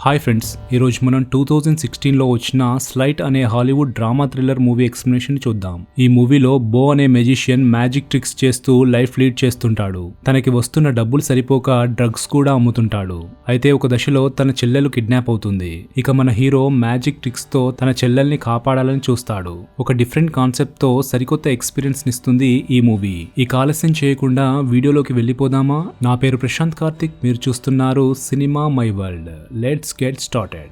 Hi friends, ఈరోజు మనం 2016లో వచ్చిన స్లైట్ అనే Hollywood drama thriller movie explanation చూద్దాం. ఈ మూవీలో బో అనే మెజిషియన్ మ్యాజిక్ ట్రిక్స్ చేస్తూ లైఫ్ లీడ్ చేస్తుంటాడు. తనకి వస్తున్న డబ్బులు సరిపోక డ్రగ్స్ కూడా అమ్ముతుంటాడు. అయితే ఒక దశలో తన చెల్లెలు కిడ్నాప్ అవుతుంది. ఇక మన హీరో మ్యాజిక్ ట్రిక్స్ తో తన చెల్లెల్ని కాపాడాలని చూస్తాడు. ఒక డిఫరెంట్ కాన్సెప్ట్ తో సరికొత్త ఎక్స్పీరియన్స్ నిస్తుంది ఈ మూవీ. ఈ ఆలస్యం చేయకుండా వీడియోలోకి వెళ్ళిపోదామా? నా పేరు ప్రశాంత్ కార్తిక్, మీరు చూస్తున్నారు cinema my world. Let's get started.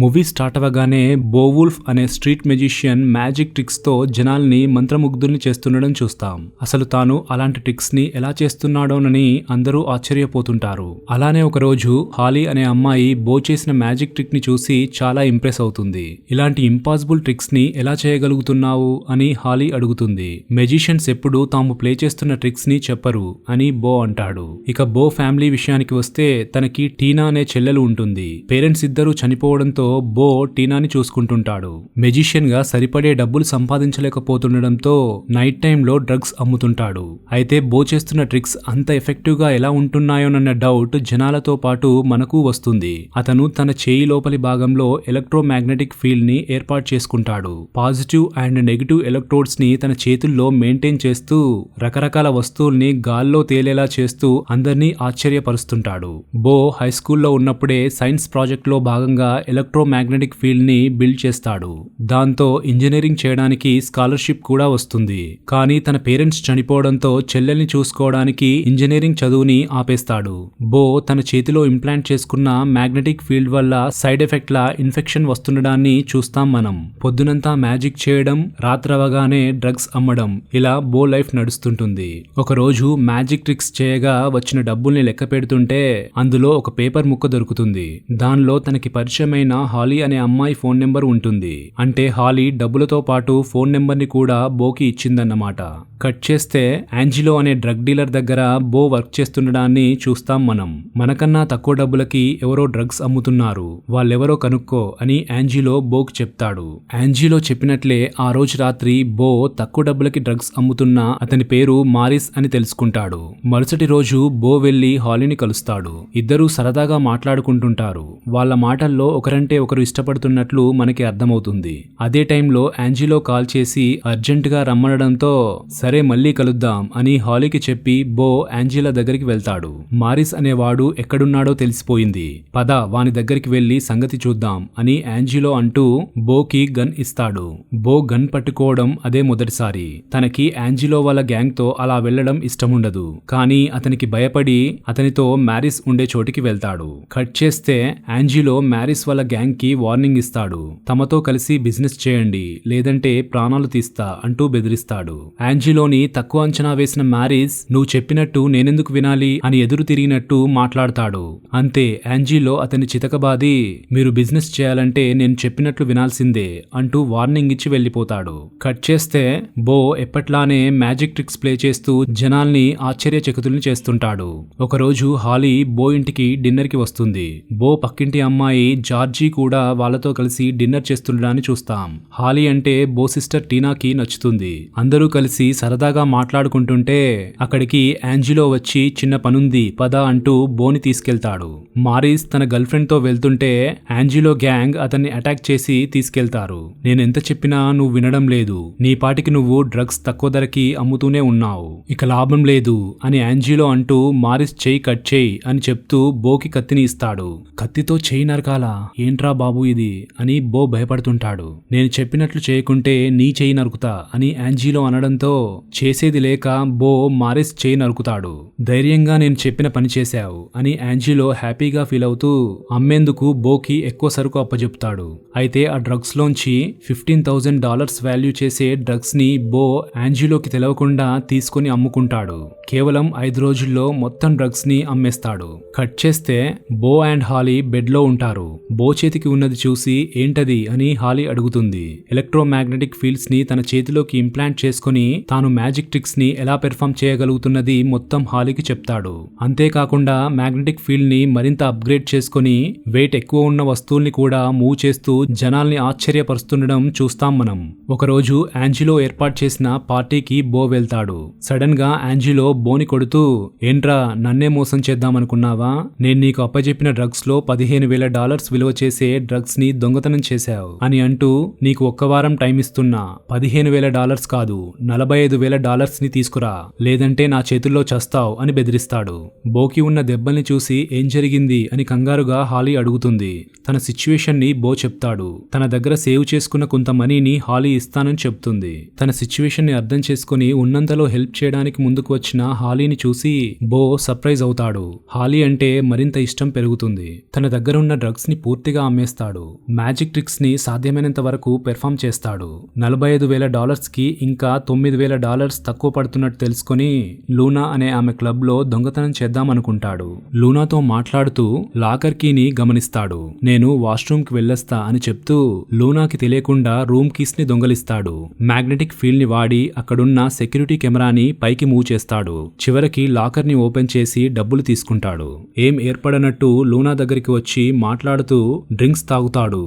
Movie start అవ్వగానే బోవుల్ఫ్ అనే స్ట్రీట్ మెజిషియన్ మ్యాజిక్ ట్రిక్స్ తో జనాల్ని మంత్రముగ్ధుల్ని చేస్తుండడం చూస్తాం. అసలు తాను అలాంటి ట్రిక్స్ ని ఎలా చేస్తున్నాడోనని అందరూ ఆశ్చర్యపోతుంటారు. అలానే ఒక రోజు హాలీ అనే అమ్మాయి బో చేసిన మ్యాజిక్ ట్రిక్ ని చూసి చాలా ఇంప్రెస్ అవుతుంది. ఇలాంటి ఇంపాసిబుల్ ట్రిక్స్ ని ఎలా చేయగలుగుతున్నావు అని హాలీ అడుగుతుంది. మెజిషియన్స్ ఎప్పుడు తాము ప్లే చేస్తున్న ట్రిక్స్ ని చెప్పరు అని బో అంటాడు. ఇక బో ఫ్యామిలీ విషయానికి వస్తే తనకి టీనా అనే చెల్లెలు ఉంటుంది. పేరెంట్స్ ఇద్దరు చనిపోవడంతో బో టీనాని చూసుకుంటుంటాడు. మెజిషియన్ గా సరిపడే డబ్బులు సంపాదించలేకపోతుండడంతో నైట్ టైంలో డ్రగ్స్ అమ్ముతుంటాడు. అయితే బో చేస్తున్న ట్రిక్స్ అంత ఎఫెక్టివ్ గా ఎలా ఉంటున్నాయోనన్న డౌట్ జనాలతో పాటు మనకు వస్తుంది. అతను తన చేయి లోపలి భాగంలో ఎలక్ట్రోమాగ్నెటిక్ ఫీల్డ్ ని ఏర్పాటు చేసుకుంటాడు. పాజిటివ్ అండ్ నెగిటివ్ ఎలక్ట్రోడ్స్ ని తన చేతుల్లో మెయింటైన్ చేస్తూ రకరకాల వస్తువుల్ని గాల్లో తేలేలా చేస్తూ అందరినీ ఆశ్చర్యపరుస్తుంటాడు. బో హై స్కూల్లో ఉన్నప్పుడే సైన్స్ ప్రాజెక్ట్ లో భాగంగా ఎలక్ట్రోమాగ్నెటిక్ ఫీల్డ్ ని బిల్డ్ చేస్తాడు. దాంతో ఇంజనీరింగ్ చేయడానికి స్కాలర్షిప్ కూడా వస్తుంది. కానీ తన పేరెంట్స్ చనిపోవడంతో చెల్లెల్ని చూసుకోవడానికి ఇంజనీరింగ్ చదువుని ఆపేస్తాడు. బో తన చేతిలో ఇంప్లాంట్ చేసుకున్న మ్యాగ్నెటిక్ ఫీల్డ్ వల్ల సైడ్ ఎఫెక్ట్ లా ఇన్ఫెక్షన్ వస్తుండడాన్ని చూస్తాం మనం. పొద్దునంతా మ్యాజిక్ చేయడం, రాత్రవగానే డ్రగ్స్ అమ్మడం, ఇలా బో లైఫ్ నడుస్తుంటుంది. ఒక రోజు మ్యాజిక్ ట్రిక్స్ చేయగా వచ్చిన డబ్బుల్ని లెక్క పెడుతుంటే అందులో ఒక పేపర్ ముక్క దొరుకుతుంది. దానిలో తనకి పరిచయమైన హాలీ అనే అమ్మాయి ఫోన్ నెంబర్ ఉంటుంది. అంటే హాలీ డబ్బులతో పాటు ఫోన్ నెంబర్ ని కూడా బోకి ఇచ్చిందన్నమాట. కట్ చేస్తే యాంజిలో అనే డ్రగ్ డీలర్ దగ్గర బో వర్క్ చేస్తుండడాన్ని చూస్తాం మనం. మనకన్నా తక్కువ డబ్బులకి ఎవరో డ్రగ్స్ అమ్ముతున్నారు, వాళ్ళెవరో కనుక్కో అని యాంజిలో బోకి చెప్తాడు. యాంజిలో చెప్పినట్లే ఆ రోజు రాత్రి బో తక్కువ డబ్బులకి డ్రగ్స్ అమ్ముతున్న అతని పేరు మారిస్ అని తెలుసుకుంటాడు. మరుసటి రోజు బో వెళ్లి హాలీని కలుస్తాడు. ఇద్దరూ సరదాగా మాట్లాడుకుంటుంటారు. వాళ్ళ మాటల్లో ఒకరంటే ఒకరు ఇష్టపడుతున్నట్లు మనకి అర్థమవుతుంది. అదే టైంలో యాంజిలో కాల్ చేసి అర్జెంట్ గా రమ్మనడంతో సరే మళ్ళీ కలుద్దాం అని హాలీకి చెప్పి బో యాంజిలా దగ్గరికి వెళ్తాడు. మారిస్ అనేవాడు ఎక్కడున్నాడో తెలిసిపోయింది. పద వాని దగ్గరికి వెళ్లి సంగతి చూద్దాం అని యాంజిలో అంటూ బోకి గన్ ఇస్తాడు. బో గన్ పట్టుకోవడం అదే మొదటిసారి. తనకి యాంజిలో వాళ్ళ గ్యాంగ్ తో అలా వెళ్లడం ఇష్టముండదు. కానీ అతనికి భయపడి అతనితో మ్యారిస్ ఉండే చోటికి వెళ్తాడు. కట్ చేస్తే యాంజిలో మ్యారిస్ వాళ్ళ గ్యాంగ్ కి వార్నింగ్ ఇస్తాడు. తమతో కలిసి బిజినెస్ చేయండి లేదంటే ప్రాణాలు తీస్తా అంటూ బెదిరిస్తాడు. యాంజిలోని తక్కువ అంచనా వేసిన మ్యారిస్ నువ్వు చెప్పినట్టు నేనెందుకు వినాలి అని ఎదురు తిరిగినట్టు మాట్లాడతాడు. అంతే యాంజిలో అతని చితకబాది మీరు బిజినెస్ చేయాలంటే నేను చెప్పినట్లు వినాల్సిందే అంటూ వార్నింగ్ ఇచ్చి వెళ్లిపోతాడు. కట్ చేస్తే బో ఎప్పట్లానే మ్యాజిక్ ట్రిక్స్ ప్లే చేస్తూ జనాల్ని ఆశ్చర్యచకితుల్ని చేస్తుంటాడు. ఒకరోజు హాలీ బో ఇంటికి డిన్నర్ కి వస్తుంది. బో పక్కింటి అమ్మాయి జార్జీ కూడా వాళ్ళతో కలిసి డిన్నర్ చేస్తుండడాన్ని చూస్తాం. హాలీ అంటే బో సిస్టర్ టీనాకి నచ్చుతుంది. అందరూ కలిసి సరదాగా మాట్లాడుకుంటుంటే అక్కడికి యాంజిలో వచ్చి చిన్న పనుంది పద అంటూ బోని తీసుకెళ్తాడు. మారిస్ తన గర్ల్ ఫ్రెండ్ తో వెళ్తుంటే యాంజిలో గ్యాంగ్ అతన్ని అటాక్ చేసి తీసుకెళ్తారు. నేనెంత చెప్పినా నువ్వు వినడం లేదు, నీ పాటికి నువ్వు డ్రగ్స్ తక్కువ ధరకి అమ్ముతూనే ఉన్నావు, ఇక లాభం లేదు అని యాంజిలో అంటూ మారిస్ చెయ్యి కట్ చేయి అని చెప్తూ బోకి కత్తిని ఇస్తాడు. కత్తితో చెయ్యి నరకాలా, ఏంట్రా బాబు ఇది అని బో భయపడుతుంటాడు. నేను చెప్పినట్లు చేయకుంటే నీ చెయ్యి నరుకుతా అని యాంజిలో అనడంతో చేసేది లేక బో మారిస్ చెయ్యి నరుకుతాడు. ధైర్యంగా నేను చెప్పిన పని చేశావు అని యాంజిలో హ్యాపీగా ఫీల్ అవుతూ అమ్మేందుకు బోకి ఎక్కువ సరుకు అప్పచెప్తాడు. అయితే ఆ డ్రగ్స్ లోంచి $15,000 వాల్యూ చేసే డ్రగ్స్ ని బో యాంజిలోకి తెలవకుండా తీసుకుని అమ్ముకుంటాడు. కేవలం 5 రోజుల్లో మొత్తం డ్రగ్స్ ని అమ్మేస్తాడు. కట్ చేస్తే బో అండ్ హాలీ బెడ్ లో ఉంటారు. బో చేసిన చేతికి ఉన్నది చూసి ఏంటది అని హాలీ అడుగుతుంది. ఎలక్ట్రోమాగ్నెటిక్ ఫీల్డ్స్ ని తన చేతిలోకి ఇంప్లాంట్ చేసుకుని తాను మ్యాజిక్ ట్రిక్స్ ని ఎలా పెర్ఫామ్ చేయగలుగుతున్నది మొత్తం హాలీకి చెప్తాడు. అంతేకాకుండా మ్యాగ్నెటిక్ ఫీల్డ్ ని మరింత అప్గ్రేడ్ చేసుకుని వెయిట్ ఎక్కువ ఉన్న వస్తువుల్ని కూడా మూవ్ చేస్తూ జనాల్ని ఆశ్చర్యపరుస్తుండడం చూస్తాం మనం. ఒకరోజు యాంజిలో ఏర్పాటు చేసిన పార్టీకి బో వెళ్తాడు. సడన్ గా యాంజిలో బోని కొడుతూ, ఏంట్రా నన్నే మోసం చేద్దామనుకున్నావా? నేను నీకు అప్పచెప్పిన డ్రగ్స్ లో $15,000 విలువ చేసే డ్రగ్స్ ని దొంగతనం చేశావు అని అంటూ, నీకు ఒక్క వారం టైం ఇస్తున్నా, $15,000 కాదు $45,000 ని తీసుకురా, లేదంటే నా చేతుల్లో చస్తావు అని బెదిరిస్తాడు. బోకి ఉన్న దెబ్బల్ని చూసి ఏం జరిగింది అని కంగారుగా హాలీ అడుగుతుంది. తన సిచ్యువేషన్ ని బో చెప్తాడు. తన దగ్గర సేవ్ చేసుకున్న కొంత మనీని హాలీ ఇస్తానని చెప్తుంది. తన సిచ్యువేషన్ ని అర్థం చేసుకుని ఉన్నంతలో హెల్ప్ చేయడానికి ముందుకు వచ్చిన హాలీని చూసి బో సర్ప్రైజ్ అవుతాడు. హాలీ అంటే మరింత ఇష్టం పెరుగుతుంది. తన దగ్గర ఉన్న డ్రగ్స్ ని పూర్తిగా అమ్మేస్తాడు. మ్యాజిక్ ట్రిక్స్ ని సాధ్యమైనంత వరకు పెర్ఫామ్ చేస్తాడు. $45,000 కి ఇంకా $9,000 తక్కువ పడుతున్నట్టు తెలుసుకుని లూనా అనే ఆమె క్లబ్ లో దొంగతనం చేద్దామనుకుంటాడు. లూనాతో మాట్లాడుతూ లాకర్ కీని గమనిస్తాడు. నేను వాష్రూమ్ కి వెళ్ళొస్తా అని చెప్తూ లూనాకి తెలియకుండా రూమ్ కీస్ ని దొంగలిస్తాడు. మ్యాగ్నెటిక్ ఫీల్డ్ ని వాడి అక్కడున్న సెక్యూరిటీ కెమెరాని పైకి మూవ్ చేస్తాడు. చివరికి లాకర్ ని ఓపెన్ చేసి డబ్బులు తీసుకుంటాడు. ఏం ఏర్పడనట్టు లూనా దగ్గరికి వచ్చి మాట్లాడుతూ డ్రింక్స్ తాగుతాడు.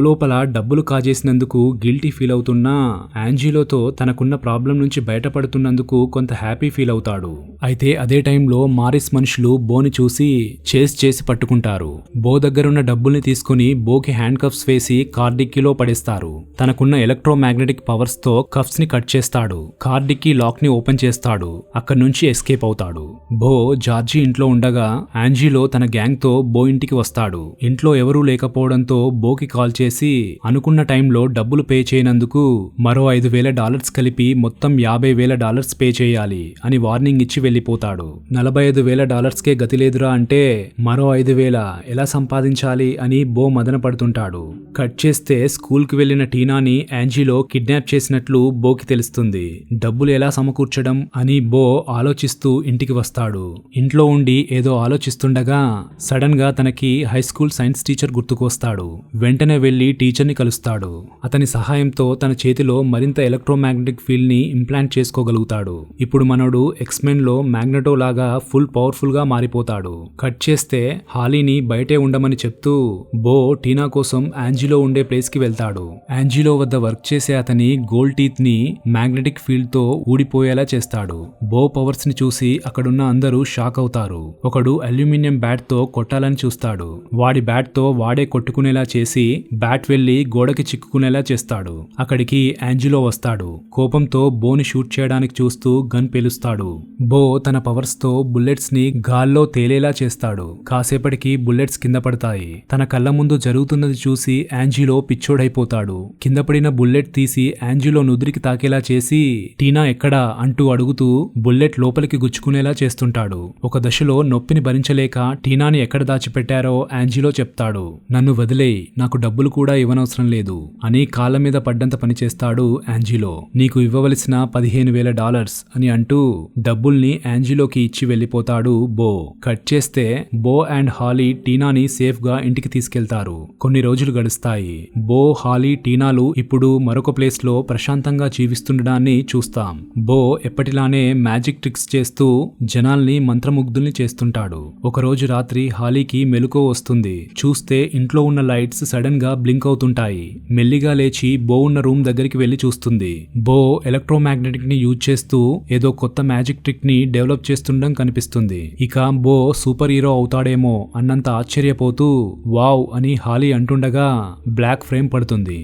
లోపల డబ్బులు కాజేసినందుకు గిల్టీ ఫీల్ అవుతున్నా యాంజిలోతో తనకున్న ప్రాబ్లం నుంచి బయటపడుతున్నందుకు కొంత హ్యాపీ ఫీల్ అవుతాడు. అయితే అదే టైంలో మారిస్ మనుషులు బోని చూసి చేసి పట్టుకుంటారు. బో దగ్గరున్న డబ్బుల్ని తీసుకుని బోకి హ్యాండ్ కఫ్స్ వేసి కార్ డిక్కీలో పడేస్తారు. తనకున్న ఎలక్ట్రోమాగ్నెటిక్ పవర్స్ తో కఫ్స్ ని కట్ చేస్తాడు. కార్ డిక్కీ లాక్ ని ఓపెన్ చేస్తాడు. అక్కడి నుంచి ఎస్కేప్ అవుతాడు. బో జార్జీ ఇంట్లో ఉండగా యాంజిలో తన గ్యాంగ్ తో బో ఇంటికి వస్తాడు. ఇంట్లో ఎవరూ లేకపోవడంతో బోకి కాల్ చేసి అనుకున్న టైంలో డబ్బులు పే చేయనందుకు మరో $5,000 కలిపి మొత్తం $50,000 పే చేయాలి అని వార్నింగ్ ఇచ్చి వెళ్లిపోతాడు. $45,000 కే గతి లేదురా అంటే మరో 5,000 ఎలా సంపాదించాలి అని బో మదన పడుతుంటాడు. కట్ చేస్తే స్కూల్ కి వెళ్లిన టీనాని యాంజిలో కిడ్నాప్ చేసినట్లు బోకి తెలుస్తుంది. డబ్బులు ఎలా సమకూర్చడం అని బో ఆలోచిస్తూ ఇంటికి వస్తాడు. ఇంట్లో ఉండి ఏదో ఆలోచిస్తుండగా సడన్ గా తనకి హై స్కూల్ సైన్స్ టీచర్ గుర్తుకొస్తాడు. వెంటనే వెళ్లి టీచర్ ని కలుస్తాడు. అతని సహాయంతో తన చేతిలో మరింత ఎలక్ట్రోమాగ్నెటిక్ ఫీల్డ్ ని ఇంప్లాంట్ చేసుకోగలుగుతాడు. ఇప్పుడు మనోడు ఎక్స్మెన్ లో మ్యాగ్నెటో లాగా ఫుల్ పవర్ఫుల్ గా మారిపోతాడు. కట్ చేస్తే హాలీని బయటే ఉండమని చెప్తూ బో టీనా కోసం యాంజిలో ఉండే ప్లేస్ కి వెళ్తాడు. యాంజిలో వద్ద వర్క్ చేసే అతని గోల్డ్ టీత్ ని మ్యాగ్నెటిక్ ఫీల్డ్ తో ఊడిపోయేలా చేస్తాడు. బో పవర్స్ ని చూసి అక్కడున్న అందరూ షాక్ అవుతారు. ఒకడు అల్యూమినియం బ్యాట్ తో కొట్టాలని చూస్తాడు. వాడి బ్యాట్ తో వాడే కొట్టుకునేలా చేసి బ్యాట్ వెళ్లి గోడకి చిక్కుకునేలా చేస్తాడు. అక్కడికి యాంజిలో వస్తాడు. కోపంతో బోని షూట్ చేయడానికి చూస్తూ గన్ పేలుస్తాడు. బో తన పవర్స్ తో బుల్లెట్స్ ని గాల్లో తేలేలా చేస్తాడు. కాసేపటికి బుల్లెట్స్ కింద పడతాయి. తన కళ్ళ ముందు జరుగుతున్నది చూసి యాంజిలో పిచ్చోడైపోతాడు. కింద పడిన బుల్లెట్ తీసి యాంజిలో నుదిరికి తాకేలా చేసి టీనా ఎక్కడా అంటూ అడుగుతూ బుల్లెట్ లోపలికి గుచ్చుకునేలా చేస్తుంటాడు. ఒక దశలో నొప్పిని భరించలేక టీనాని ఎక్కడ దాచిపెట్టారో యాంజిలో చెప్తాడు. నన్ను వదిలేయ్, నాకు డబ్బులు కూడా ఇవ్వనవసరం లేదు అని కాళ్ళ మీద పడ్డంత పనిచేస్తాడు యాంజిలో. నీకు ఇవ్వవలసిన $15,000 అని అంటూ డబ్బుల్ని యాంజిలోకి ఇచ్చి వెళ్లిపోతాడు బో. కట్ చేస్తే బో అండ్ హాలీ టీనాని సేఫ్ గా ఇంటికి తీసుకెళ్తారు. కొన్ని రోజులు గడుస్తాయి. బో, హాలీ, టీనాలు ఇప్పుడు మరొక ప్లేస్ లో ప్రశాంతంగా జీవిస్తుండడాన్ని చూస్తాం. బో ఎప్పటిలానే మ్యాజిక్ ట్రిక్స్ చేస్తూ జనాల్ని మంత్రముగ్ధుల్ని చేస్తుంటాడు. ఒకరోజు రాత్రి హాలీకి మెలకువ వస్తుంది. చూస్తే ఇంట్లో ఉన్న లైట్స్ సడన్ గా బ్లింక్ అవుతుంటాయి. మెల్లిగా లేచి బో ఉన్న రూమ్ దగ్గరికి వెళ్లి చూస్తుంది. బో ఎలక్ట్రోమాగ్నెటిక్ ని యూజ్ చేస్తూ ఏదో కొత్త మ్యాజిక్ ట్రిక్ ని డెవలప్ చేస్తుండడం కనిపిస్తుంది. ఇక బో సూపర్ హీరో అవుతాడేమో అన్నంత ఆశ్చర్యపోతూ వావ్ అని హాలీ అంటుండగా బ్లాక్ ఫ్రేమ్ పడుతుంది.